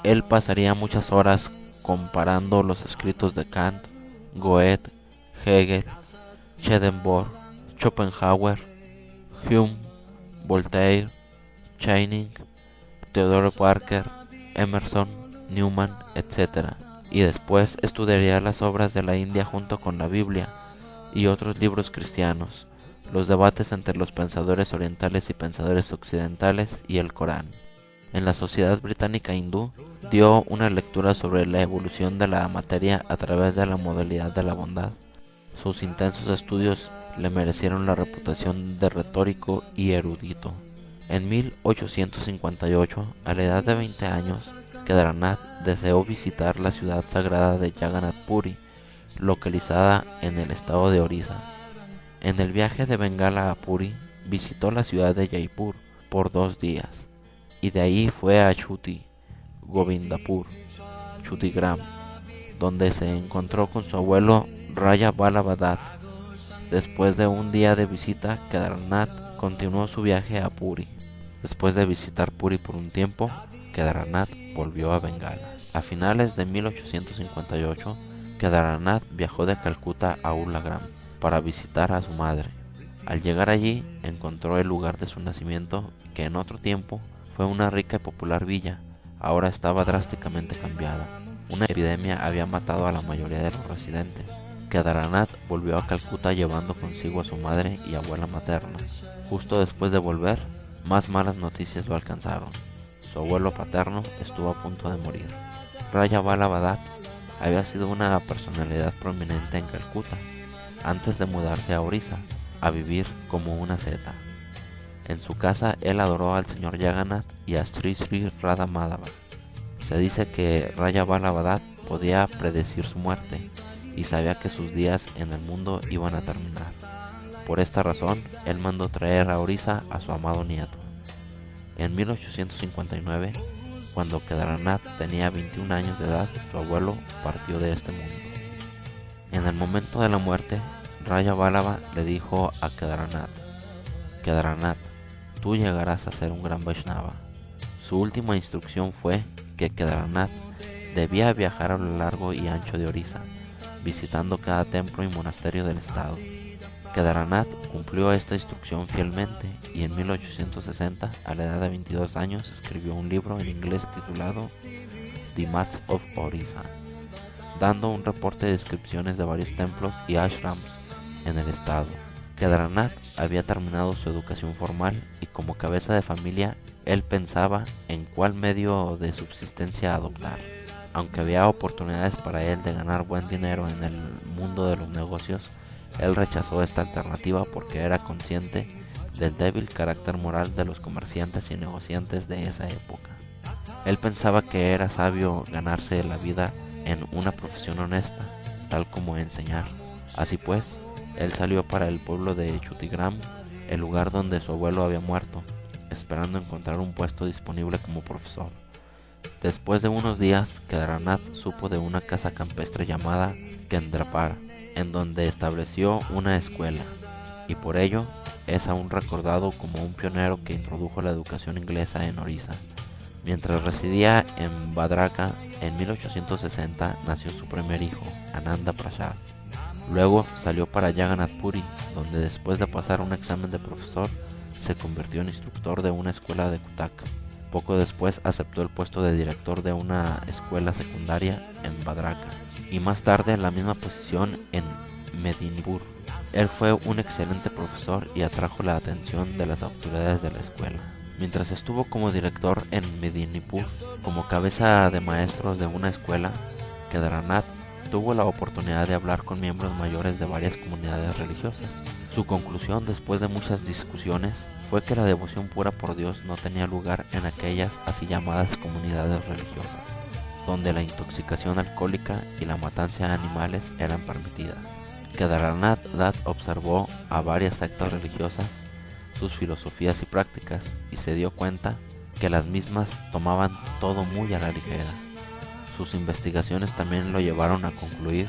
Él pasaría muchas horas comparando los escritos de Kant, Goethe, Hegel, Swedenborg, Schopenhauer, Hume, Voltaire, Channing, Theodore Parker, Emerson, Newman, etc. Y después estudiaría las obras de la India junto con la Biblia y otros libros cristianos, los debates entre los pensadores orientales y pensadores occidentales y el Corán. En la Sociedad Británica Hindú dio una lectura sobre la evolución de la materia a través de la modalidad de la bondad. Sus intensos estudios le merecieron la reputación de retórico y erudito. En 1858, a la edad de 20 años, Kedarnath deseó visitar la ciudad sagrada de Jagannath Puri, localizada en el estado de Orissa. En el viaje de Bengala a Puri, visitó la ciudad de Jaipur por 2 días, y de ahí fue a Chuti, Govindapur, Chutigram, donde se encontró con su abuelo Raya Balabhadat. Después de un día de visita, Kedarnath continuó su viaje a Puri. Después de visitar Puri por un tiempo, Kedarnath volvió a Bengala. A finales de 1858, Kedarnath viajó de Calcuta a Ulagram para visitar a su madre. Al llegar allí, encontró el lugar de su nacimiento, que en otro tiempo fue una rica y popular villa. Ahora estaba drásticamente cambiada. Una epidemia había matado a la mayoría de los residentes. Kedarnath volvió a Calcuta llevando consigo a su madre y abuela materna. Justo después de volver, más malas noticias lo alcanzaron. Su abuelo paterno estuvo a punto de morir. Raya Balabhadat había sido una personalidad prominente en Calcuta antes de mudarse a Orissa a vivir como una asceta. En su casa él adoró al señor Jagannath y a Sri Sri Radha Madhava. Se dice que Raya Balabhadat podía predecir su muerte y sabía que sus días en el mundo iban a terminar. Por esta razón, él mandó traer a Orissa a su amado nieto. En 1859, cuando Kedarnath tenía 21 años de edad, su abuelo partió de este mundo. En el momento de la muerte, Raya Vallabha le dijo a Kedarnath: Kedarnath, tú llegarás a ser un gran Vaishnava. Su última instrucción fue que Kedarnath debía viajar a lo largo y ancho de Orissa, visitando cada templo y monasterio del estado. Kedarnath cumplió esta instrucción fielmente y en 1860, a la edad de 22 años, escribió un libro en inglés titulado The Maps of Orissa, dando un reporte de descripciones de varios templos y ashrams en el estado. Kedarnath había terminado su educación formal y como cabeza de familia, él pensaba en cuál medio de subsistencia adoptar. Aunque había oportunidades para él de ganar buen dinero en el mundo de los negocios, él rechazó esta alternativa porque era consciente del débil carácter moral de los comerciantes y negociantes de esa época. Él pensaba que era sabio ganarse la vida en una profesión honesta, tal como enseñar. Así pues, él salió para el pueblo de Chutigram, el lugar donde su abuelo había muerto, esperando encontrar un puesto disponible como profesor. Después de unos días, Kedarnath supo de una casa campestre llamada Kendrapara, en donde estableció una escuela, y por ello es aún recordado como un pionero que introdujo la educación inglesa en Orissa. Mientras residía en Bhadraka, en 1860 nació su primer hijo, Ananda Prasad. Luego salió para Jagannath Puri, donde después de pasar un examen de profesor, se convirtió en instructor de una escuela de Cuttack. Poco después aceptó el puesto de director de una escuela secundaria en Bhadraka y más tarde la misma posición en Medinipur. Él fue un excelente profesor y atrajo la atención de las autoridades de la escuela. Mientras estuvo como director en Medinipur, como cabeza de maestros de una escuela, Kedarnath tuvo la oportunidad de hablar con miembros mayores de varias comunidades religiosas. Su conclusión, después de muchas discusiones, fue que la devoción pura por Dios no tenía lugar en aquellas así llamadas comunidades religiosas, donde la intoxicación alcohólica y la matanza de animales eran permitidas. Kedarnath observó a varias sectas religiosas, sus filosofías y prácticas, y se dio cuenta que las mismas tomaban todo muy a la ligera. Sus investigaciones también lo llevaron a concluir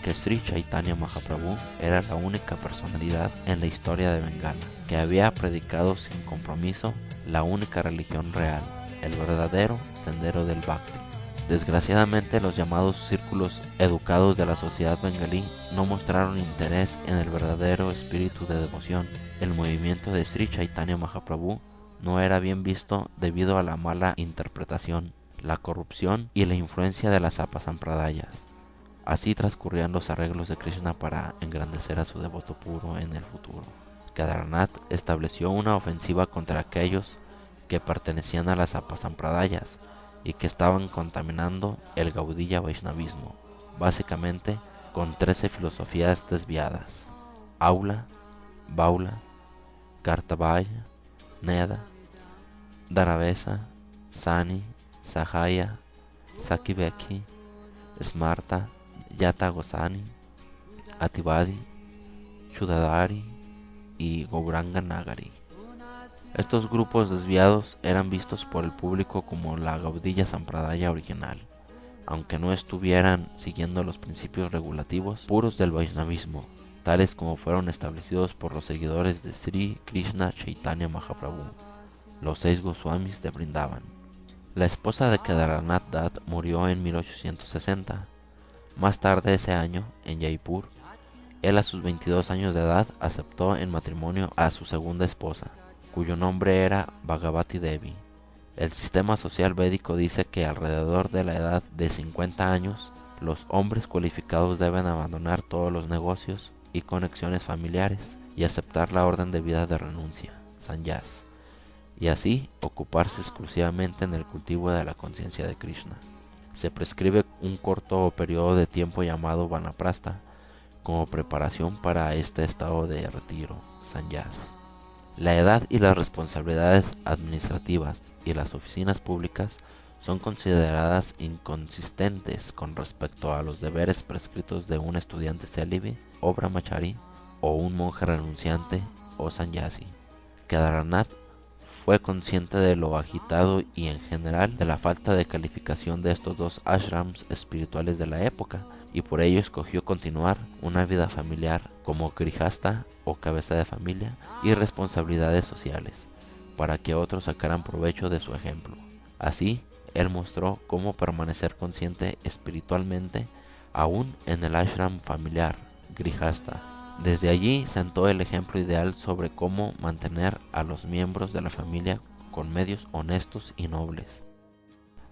que Sri Chaitanya Mahaprabhu era la única personalidad en la historia de Bengala que había predicado sin compromiso la única religión real, el verdadero sendero del Bhakti. Desgraciadamente, los llamados círculos educados de la sociedad bengalí no mostraron interés en el verdadero espíritu de devoción. El movimiento de Sri Chaitanya Mahaprabhu no era bien visto debido a la mala interpretación, la corrupción y la influencia de las apasampradayas. Así transcurrían los arreglos de Krishna para engrandecer a su devoto puro en el futuro. Kedarnath estableció una ofensiva contra aquellos que pertenecían a las apasampradayas y que estaban contaminando el Gaudiya Vaishnavismo, básicamente con 13 filosofías desviadas: Aula, Baula, Kartabaya, Neda, Dharavesa, Sani, Sahaya, Sakiveki, Smarta, Yata Gosani, Ativadi, Chudadari y Gauranga Nagari. Estos grupos desviados eran vistos por el público como la Gaudiya Sampradaya original, aunque no estuvieran siguiendo los principios regulativos puros del Vaishnavismo, tales como fueron establecidos por los seguidores de Sri Krishna Chaitanya Mahaprabhu, los 6 Goswamis de Vrindavan. La esposa de Kedarnath Dutt murió en 1860. Más tarde ese año, en Jaipur, él a sus 22 años de edad aceptó en matrimonio a su segunda esposa, cuyo nombre era Bhagavati Devi. El sistema social védico dice que alrededor de la edad de 50 años, los hombres cualificados deben abandonar todos los negocios y conexiones familiares y aceptar la orden de vida de renuncia, sannyas, y así ocuparse exclusivamente en el cultivo de la conciencia de Krishna. Se prescribe un corto periodo de tiempo llamado vanaprastha como preparación para este estado de retiro, sannyas. La edad y las responsabilidades administrativas y las oficinas públicas son consideradas inconsistentes con respecto a los deberes prescritos de un estudiante célibe o brahmachari o un monje renunciante o sannyasi. Kedarnath fue consciente de lo agitado y en general de la falta de calificación de estos dos ashrams espirituales de la época, y por ello escogió continuar una vida familiar como grihasta o cabeza de familia y responsabilidades sociales, para que otros sacaran provecho de su ejemplo. Así, él mostró cómo permanecer consciente espiritualmente aún en el ashram familiar, grihasta. Desde allí sentó el ejemplo ideal sobre cómo mantener a los miembros de la familia con medios honestos y nobles.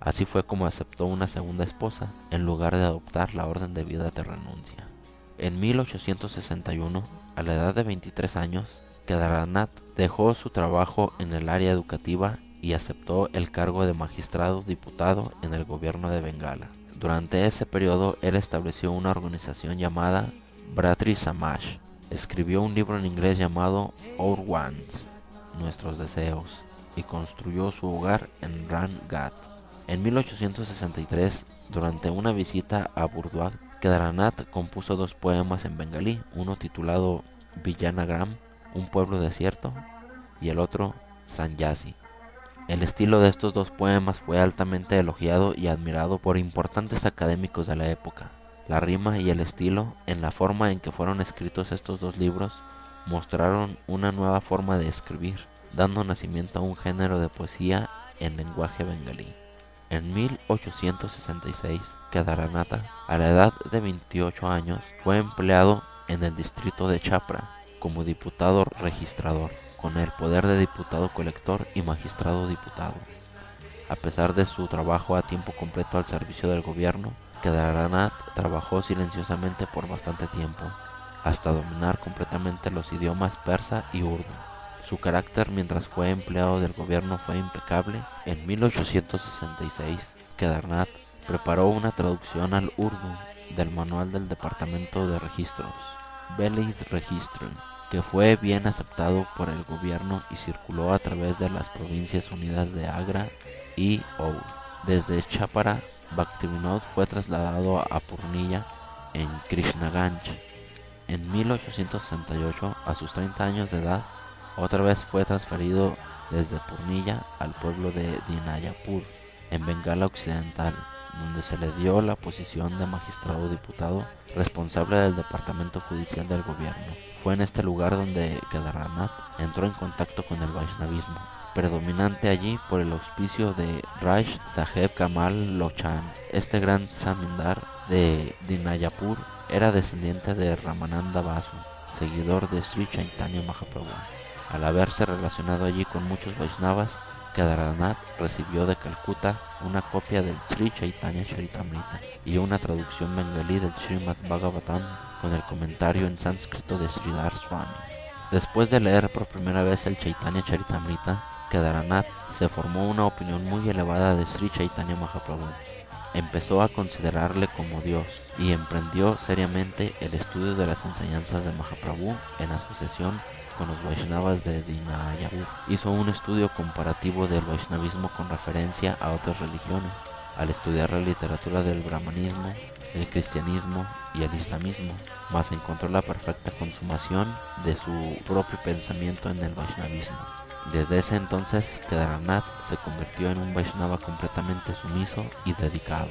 Así fue como aceptó una segunda esposa en lugar de adoptar la orden de vida de renuncia. En 1861, a la edad de 23 años, Kedarnath dejó su trabajo en el área educativa y aceptó el cargo de magistrado diputado en el gobierno de Bengala. Durante ese periodo, él estableció una organización llamada Bharati Samaj. Escribió un libro en inglés llamado Our Wants, Nuestros Deseos, y construyó su hogar en Rangat. En 1863, durante una visita a Burdwaj, Kedarnath compuso 2 poemas en bengalí, uno titulado Vijayanagram, un pueblo desierto, y el otro Sannyasi. El estilo de estos 2 poemas fue altamente elogiado y admirado por importantes académicos de la época. La rima y el estilo, en la forma en que fueron escritos estos 2 libros, mostraron una nueva forma de escribir, dando nacimiento a un género de poesía en lenguaje bengalí. En 1866, Kedarnath, a la edad de 28 años, fue empleado en el distrito de Chapra como diputado registrador, con el poder de diputado colector y magistrado diputado. A pesar de su trabajo a tiempo completo al servicio del gobierno, Kedarnath trabajó silenciosamente por bastante tiempo, hasta dominar completamente los idiomas persa y urdu. Su carácter mientras fue empleado del gobierno fue impecable. En 1866, Kedarnath preparó una traducción al urdu del manual del Departamento de Registros, Velid Registre, que fue bien aceptado por el gobierno y circuló a través de las provincias unidas de Agra y Oudh. Desde Chapara, Bhaktivinoda fue trasladado a Purnilla en Krishnaganj. En 1868, a sus 30 años de edad, otra vez fue transferido desde Purnilla al pueblo de Dinayapur, en Bengala Occidental, donde se le dio la posición de magistrado diputado responsable del departamento judicial del gobierno. Fue en este lugar donde Kedarnath entró en contacto con el Vaishnavismo. predominante allí por el auspicio de Raj Saheb Kamal Lochan. Este gran zamindar de Dinayapur era descendiente de Ramananda Basu, seguidor de Sri Chaitanya Mahaprabhu. Al haberse relacionado allí con muchos Vaishnavas, Kedarnath recibió de Calcuta una copia del Sri Chaitanya Charitamrita y una traducción bengalí del Srimad Bhagavatam con el comentario en sánscrito de Sridhar Swami. Después de leer por primera vez el Chaitanya Charitamrita, Kedarnath se formó una opinión muy elevada de Sri Chaitanya Mahaprabhu. Empezó a considerarle como Dios y emprendió seriamente el estudio de las enseñanzas de Mahaprabhu en asociación con los Vaishnavas de Dinayapur. Hizo un estudio comparativo del Vaishnavismo con referencia a otras religiones, al estudiar la literatura del brahmanismo, el cristianismo y el islamismo, mas encontró la perfecta consumación de su propio pensamiento en el Vaishnavismo. Desde ese entonces, Kedarnath se convirtió en un Vaishnava completamente sumiso y dedicado.